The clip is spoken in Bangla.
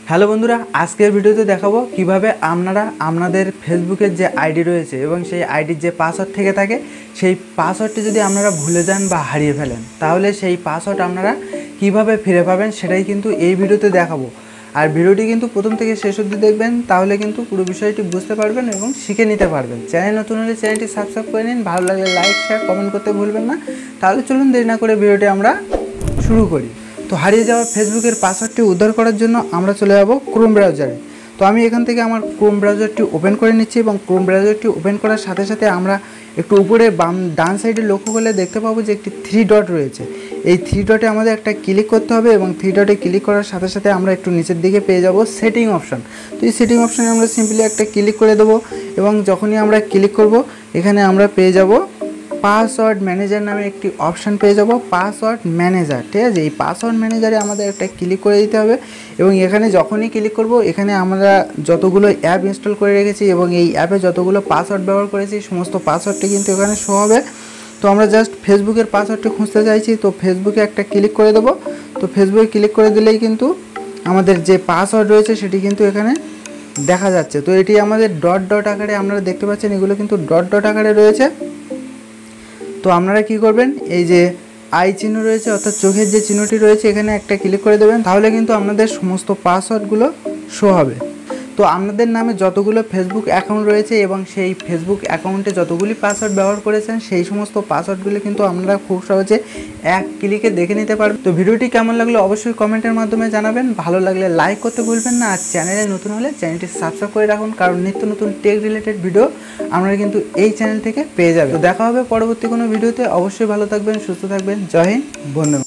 হ্যালো বন্ধুরা, আজকের ভিডিওতে দেখাবো কিভাবে আপনারা আপনাদের ফেসবুকের যে আইডি রয়েছে এবং সেই আইডির যে পাসওয়ার্ড থেকে থাকে সেই পাসওয়ার্ডটি যদি আপনারা ভুলে যান বা হারিয়ে ফেলেন, তাহলে সেই পাসওয়ার্ড আপনারা কিভাবে ফিরে পাবেন সেটাই কিন্তু এই ভিডিওতে দেখাবো। আর ভিডিওটি কিন্তু প্রথম থেকে শেষ অবধি দেখবেন, তাহলে কিন্তু পুরো বিষয়টি বুঝতে পারবেন এবং শিখে নিতে পারবেন। চ্যানেল নতুন হলে চ্যানেলটি সাবস্ক্রাইব করে নিন, ভালো লাগলে লাইক শেয়ার কমেন্ট করতে ভুলবেন না। তাহলে চলুন দেরি না করে ভিডিওটি আমরা শুরু করি। তো হারিয়ে যাওয়া ফেসবুকের পাসওয়ার্ডটি উদ্ধার করার জন্য আমরা চলে যাব ক্রোম ব্রাউজারে। তো আমি এখান থেকে আমার ক্রোম ব্রাউজারটি ওপেন করে নিচ্ছি এবং ক্রোম ব্রাউজারটি ওপেন করার সাথে সাথে আমরা একটু উপরে ডান সাইডে লক্ষ্য করলে দেখতে পাবো যে একটি 3 ডট রয়েছে। এই 3 ডটে আমাদের একটা ক্লিক করতে হবে এবং 3 ডটে ক্লিক করার সাথে সাথে আমরা একটু নিচের দিকে পেয়ে যাব সেটিং অপশান। তো এই সেটিং অপশানে আমরা সিম্পলি একটা ক্লিক করে দেবো এবং যখনই আমরা ক্লিক করব এখানে আমরা পেয়ে যাব পাসওয়ার্ড ম্যানেজার নামে একটি অপশান পেয়ে যাব, পাসওয়ার্ড ম্যানেজার। ঠিক আছে, এই পাসওয়ার্ড ম্যানেজারে আমাদের একটা ক্লিক করে দিতে হবে এবং এখানে যখনই ক্লিক করব এখানে আমরা যতগুলো অ্যাপ ইনস্টল করে রেখেছি এবং এই অ্যাপে যতগুলো পাসওয়ার্ড ব্যবহার করেছি সমস্ত পাসওয়ার্ডটি কিন্তু এখানে শো হবে। তো আমরা জাস্ট ফেসবুকের পাসওয়ার্ডটি খুঁজতে চাইছি, তো ফেসবুকে একটা ক্লিক করে দেবো। তো ফেসবুকে ক্লিক করে দিলেই কিন্তু আমাদের যে পাসওয়ার্ড রয়েছে সেটি কিন্তু এখানে দেখা যাচ্ছে। তো এটি আমাদের ডট ডট আকারে আপনারা দেখতে পাচ্ছেন, এগুলো কিন্তু ডট ডট আকারে রয়েছে। তো আপনারা কি করবেন, এই যে আই চিহ্ন রয়েছে অর্থাৎ চোখের যে চিহ্নটি রয়েছে এখানে একটা ক্লিক করে দেবেন, তাহলে কিন্তু আপনাদের সমস্ত পাসওয়ার্ডগুলো শো হবে। তো আপনাদের নামে যতগুলো ফেসবুক অ্যাকাউন্ট রয়েছে এবং সেই ফেসবুক অ্যাকাউন্টে যতগুলি পাসওয়ার্ড ব্যবহার করেছেন সেই সমস্ত পাসওয়ার্ডগুলো কিন্তু আপনারা খুব সহজে এক ক্লিকে দেখে নিতে পারবেন। তো ভিডিওটি কেমন লাগলো অবশ্যই কমেন্টের মাধ্যমে জানাবেন, ভালো লাগলে লাইক করতে ভুলবেন না। আর চ্যানেলে নতুন হলে চ্যানেলটি সাবস্ক্রাইব করে রাখুন, কারণ নিত্য নতুন টেক রিলেটেড ভিডিও আপনারা কিন্তু এই চ্যানেল থেকে পেয়ে যাবেন। তো দেখা হবে পরবর্তী কোনো ভিডিওতে। অবশ্যই ভালো থাকবেন, সুস্থ থাকবেন। জয় হিন্দ, বন্ধু।